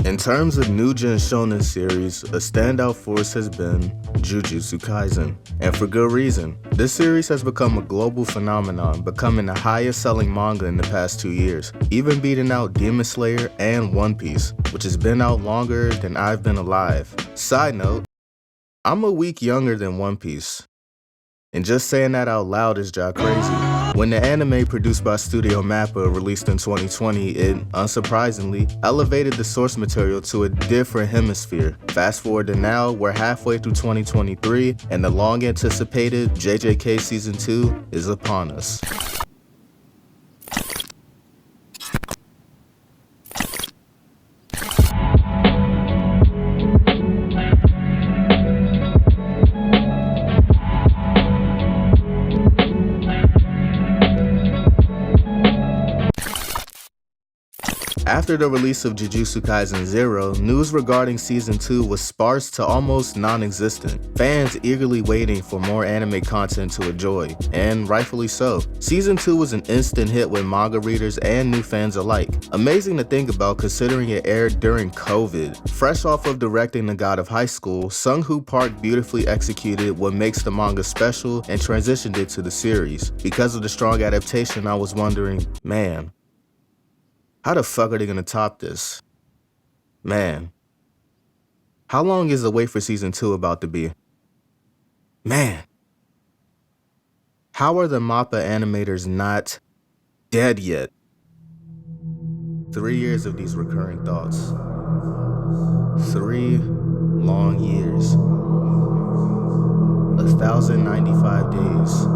In terms of new gen shonen series, a standout force has been Jujutsu Kaisen, and for good reason. This series has become a global phenomenon, becoming the highest selling manga in the past 2 years, even beating out Demon Slayer and One Piece, which has been out longer than I've been alive. Side note, I'm a week younger than One Piece. And just saying that out loud is jaw crazy. When the anime produced by Studio Mappa released in 2020, it, unsurprisingly, elevated the source material to a different hemisphere. Fast forward to now, we're halfway through 2023, and the long-anticipated JJK Season 2 is upon us. After the release of Jujutsu Kaisen 0, news regarding Season 2 was sparse to almost non-existent, fans eagerly waiting for more anime content to enjoy, and rightfully so. Season 2 was an instant hit with manga readers and new fans alike. Amazing to think about considering it aired during COVID. Fresh off of directing The God of High School, Sung-Hoo Park beautifully executed what makes the manga special and transitioned it to the series. Because of the strong adaptation, I was wondering, man, how the fuck are they gonna top this? Man. How long is the wait for Season 2 about to be? Man. How are the MAPPA animators not dead yet? 3 years of these recurring thoughts. 3 long years. 1,095 days.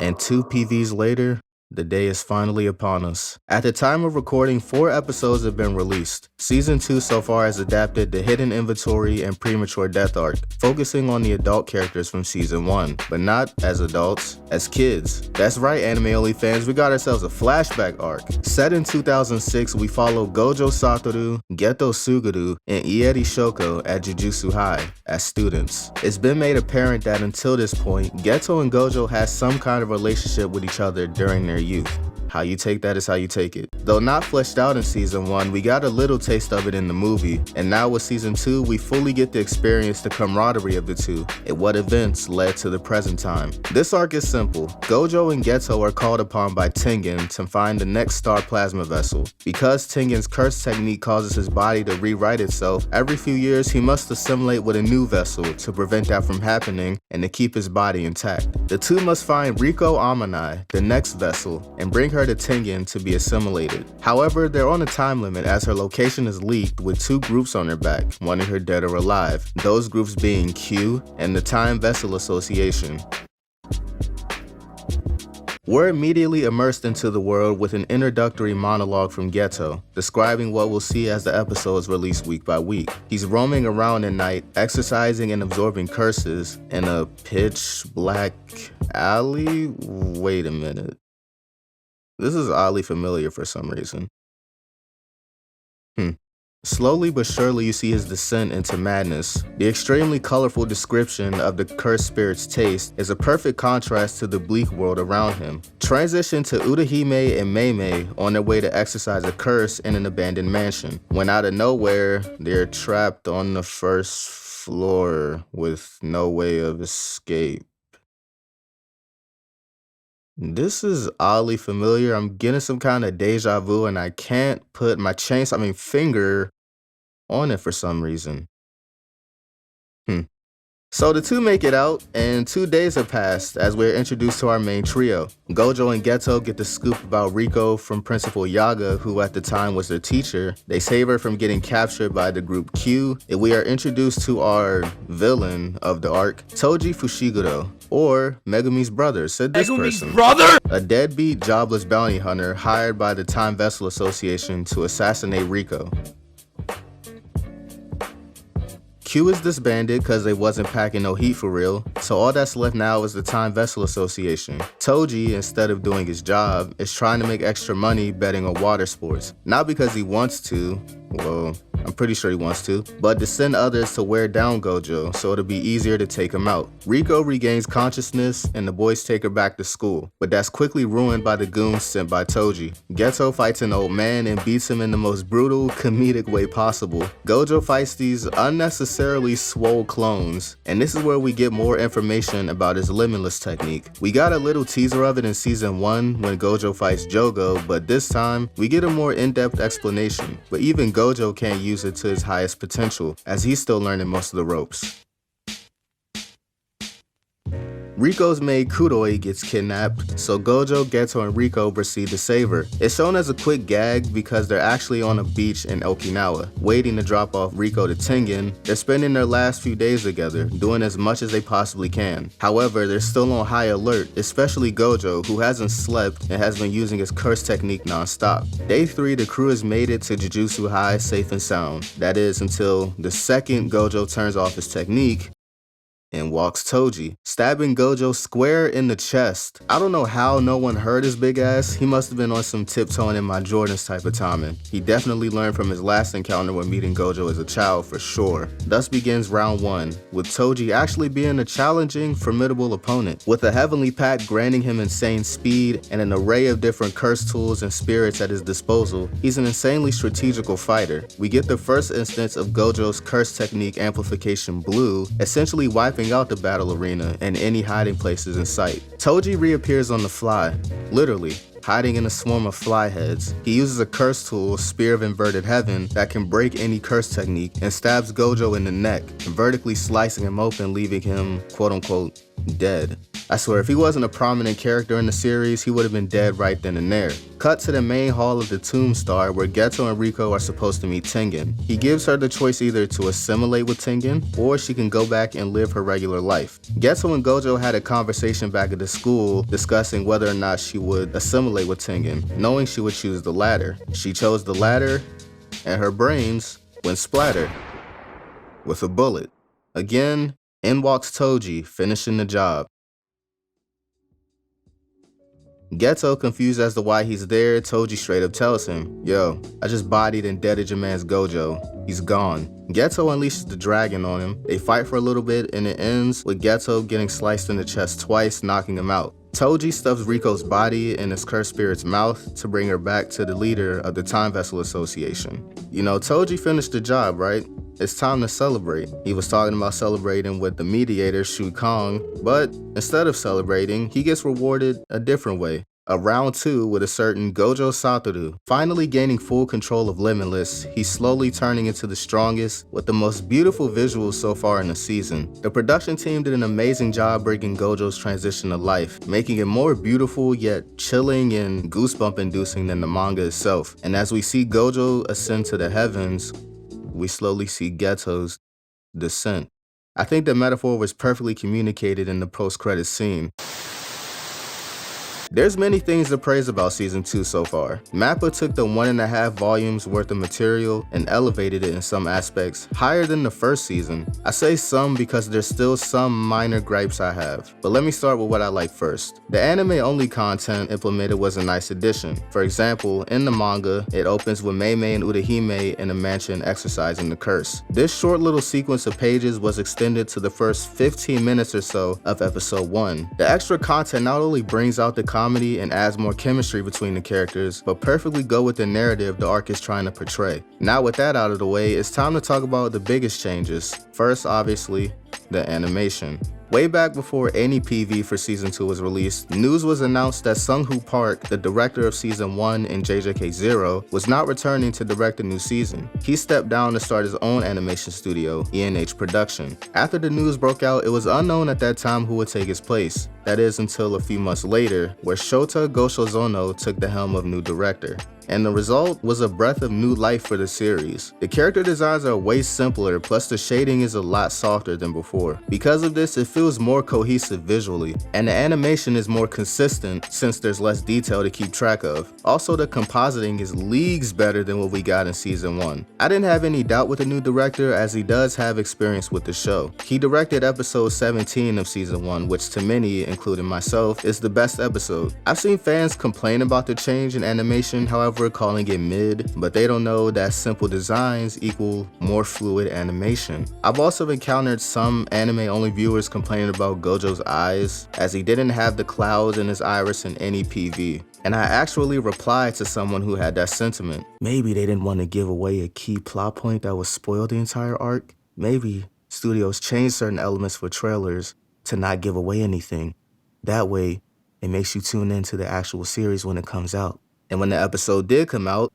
And 2 PVs later, the day is finally upon us. At the time of recording, 4 episodes have been released. Season 2 so far has adapted the Hidden Inventory and Premature Death arc, focusing on the adult characters from Season 1, but not as adults, as kids. That's right, anime-only fans, we got ourselves a flashback arc. Set in 2006, we follow Gojo Satoru, Geto Suguru, and Ieri Shoko at Jujutsu High as students. It's been made apparent that until this point, Geto and Gojo had some kind of relationship with each other during their youth. How you take that is how you take it. Though not fleshed out in Season 1, we got a little taste of it in the movie, and now with Season 2, we fully get to experience the camaraderie of the two, and what events led to the present time. This arc is simple. Gojo and Geto are called upon by Tengen to find the next star plasma vessel. Because Tengen's curse technique causes his body to rewrite itself, every few years he must assimilate with a new vessel to prevent that from happening and to keep his body intact. The two must find Riko Amanai, the next vessel, and bring her to Tengen to be assimilated. However, they're on a time limit as her location is leaked with 2 groups on her back, wanting her dead or alive. Those groups being Q and the Time Vessel Association. We're immediately immersed into the world with an introductory monologue from Geto, describing what we'll see as the episodes release week by week. He's roaming around at night, exercising and absorbing curses in a pitch black alley. Wait a minute. This is oddly familiar for some reason. Slowly but surely you see his descent into madness. The extremely colorful description of the cursed spirit's taste is a perfect contrast to the bleak world around him. Transition to Urahime and Meimei on their way to exorcise a curse in an abandoned mansion. When out of nowhere, they're trapped on the first floor with no way of escape. This is oddly familiar. I'm getting some kind of deja vu and I can't put my finger on it for some reason. So the two make it out, and 2 days have passed as we're introduced to our main trio. Gojo and Geto get the scoop about Riko from Principal Yaga, who at the time was their teacher. They save her from getting captured by the group Q, and we are introduced to our villain of the arc, Toji Fushiguro, or Megumi's brother, said this person. Brother? A deadbeat, jobless bounty hunter hired by the Time Vessel Association to assassinate Riko. Q is disbanded because they wasn't packing no heat for real, so all that's left now is the Time Vessel Association. Toji, instead of doing his job, is trying to make extra money betting on water sports. Not because he wants to, well, I'm pretty sure he wants to, but to send others to wear down Gojo so it'll be easier to take him out. Riko regains consciousness and the boys take her back to school, but that's quickly ruined by the goons sent by Toji. Geto fights an old man and beats him in the most brutal, comedic way possible. Gojo fights these unnecessarily swole clones, and this is where we get more information about his limitless technique. We got a little teaser of it in season 1 when Gojo fights Jogo, but this time we get a more in-depth explanation. But even Gojo can't use it to his highest potential, as he's still learning most of the ropes. Riko's maid Kuroi gets kidnapped, so Gojo, Geto, and Riko proceed to save her. It's shown as a quick gag because they're actually on a beach in Okinawa, waiting to drop off Riko to Tengen. They're spending their last few days together, doing as much as they possibly can. However, they're still on high alert, especially Gojo, who hasn't slept and has been using his curse technique non-stop. Day 3, the crew has made it to Jujutsu High safe and sound. That is, until the second Gojo turns off his technique and walks Toji, stabbing Gojo square in the chest. I don't know how no one heard his big ass. He must have been on some tiptoeing in my Jordans type of timing. He definitely learned from his last encounter when meeting Gojo as a child for sure. Thus begins round 1, with Toji actually being a challenging, formidable opponent. With a heavenly pact granting him insane speed and an array of different curse tools and spirits at his disposal, he's an insanely strategical fighter. We get the first instance of Gojo's curse technique amplification blue, essentially wiping out the battle arena and any hiding places in sight. Toji reappears on the fly, literally, hiding in a swarm of fly heads. He uses a curse tool, Spear of Inverted Heaven, that can break any curse technique and stabs Gojo in the neck, vertically slicing him open, leaving him quote-unquote dead. I swear, if he wasn't a prominent character in the series, he would have been dead right then and there. Cut to the main hall of the Tomb Star where Geto and Riko are supposed to meet Tengen. He gives her the choice either to assimilate with Tengen or she can go back and live her regular life. Geto and Gojo had a conversation back at the school discussing whether or not she would assimilate with Tengen, knowing she would choose the latter. She chose the latter, and her brains went splatter with a bullet. Again, in walks Toji, finishing the job. Geto, confused as to why he's there, Toji straight up tells him, "Yo, I just bodied and deaded your man's Gojo. He's gone." Geto unleashes the dragon on him. They fight for a little bit and it ends with Geto getting sliced in the chest twice, knocking him out. Toji stuffs Riko's body in his cursed spirit's mouth to bring her back to the leader of the Time Vessel Association. You know, Toji finished the job, right? It's time to celebrate. He was talking about celebrating with the mediator, Shu Kong, but instead of celebrating, he gets rewarded a different way. A round 2 with a certain Gojo Satoru. Finally gaining full control of Limitless, he's slowly turning into the strongest with the most beautiful visuals so far in the season. The production team did an amazing job bringing Gojo's transition to life, making it more beautiful yet chilling and goosebump inducing than the manga itself. And as we see Gojo ascend to the heavens, we slowly see Geto's descent. I think the metaphor was perfectly communicated in the post-credits scene. There's many things to praise about season 2 so far. Mappa took the 1.5 volumes worth of material and elevated it in some aspects higher than the first season. I say some because there's still some minor gripes I have, but let me start with what I like first. The anime only content implemented was a nice addition. For example, in the manga, it opens with Meimei and Urahime in a mansion exercising the curse. This short little sequence of pages was extended to the first 15 minutes or so of episode 1. The extra content not only brings out the comedy and adds more chemistry between the characters, but perfectly go with the narrative the arc is trying to portray. Now with that out of the way, it's time to talk about the biggest changes. First, obviously, the animation. Way back before any PV for Season 2 was released, news was announced that Sung-Hoo Park, the director of Season 1 and JJK0, was not returning to direct a new season. He stepped down to start his own animation studio, ENH Production. After the news broke out, it was unknown at that time who would take his place. That is until a few months later, where Shota Goshozono took the helm of new director. And the result was a breath of new life for the series. The character designs are way simpler, plus the shading is a lot softer than before. Because of this, it feels more cohesive visually, and the animation is more consistent since there's less detail to keep track of. Also, the compositing is leagues better than what we got in Season 1. I didn't have any doubt with the new director, as he does have experience with the show. He directed episode 17 of Season 1, which to many, including myself, is the best episode. I've seen fans complain about the change in animation, however, over calling it mid, but they don't know that simple designs equal more fluid animation. I've also encountered some anime-only viewers complaining about Gojo's eyes, as he didn't have the clouds in his iris in any PV. And I actually replied to someone who had that sentiment. Maybe they didn't want to give away a key plot point that would spoil the entire arc. Maybe studios changed certain elements for trailers to not give away anything. That way, it makes you tune into the actual series when it comes out. And when the episode did come out,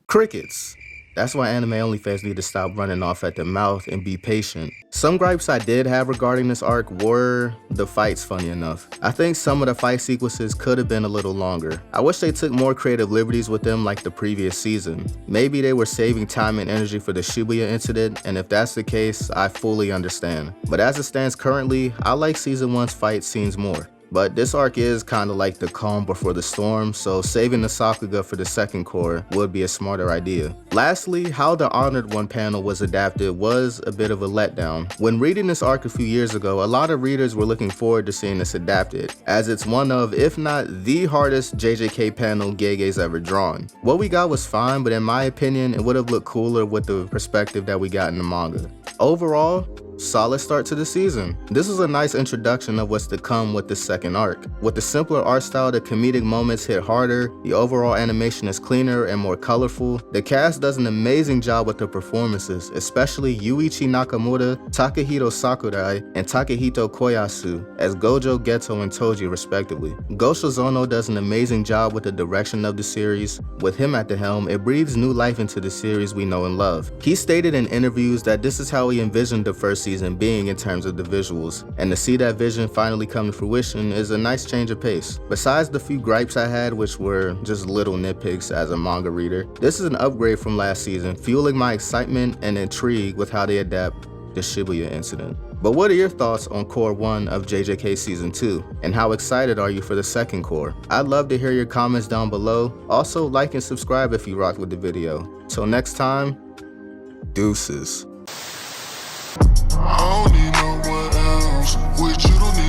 crickets. That's why anime-only fans need to stop running off at the mouth and be patient. Some gripes I did have regarding this arc were the fights, funny enough. I think some of the fight sequences could have been a little longer. I wish they took more creative liberties with them like the previous season. Maybe they were saving time and energy for the Shibuya incident, and if that's the case, I fully understand. But as it stands currently, I like season 1's fight scenes more. But this arc is kinda like the calm before the storm, so saving the Sakuga for the second core would be a smarter idea. Lastly, how the Honored One panel was adapted was a bit of a letdown. When reading this arc a few years ago, a lot of readers were looking forward to seeing this adapted, as it's one of, if not the hardest JJK panel Gege's ever drawn. What we got was fine, but in my opinion, it would have looked cooler with the perspective that we got in the manga. Overall, solid start to the season. This was a nice introduction of what's to come with the second arc. With the simpler art style, the comedic moments hit harder, the overall animation is cleaner and more colorful. The cast does an amazing job with the performances, especially Yuichi Nakamura, Takahito Sakurai, and Takehito Koyasu as Gojo Geto and Toji respectively. Gosho Zono does an amazing job with the direction of the series. With him at the helm, it breathes new life into the series we know and love. He stated in interviews that this is how he envisioned the first season being in terms of the visuals, and to see that vision finally come to fruition is a nice change of pace. Besides the few gripes I had, which were just little nitpicks as a manga reader, this is an upgrade from last season, fueling my excitement and intrigue with how they adapt the Shibuya incident. But what are your thoughts on Core 1 of JJK Season 2, and how excited are you for the second core? I'd love to hear your comments down below. Also, like and subscribe if you rocked with the video. Till next time, deuces. I don't need no one else. With you don't need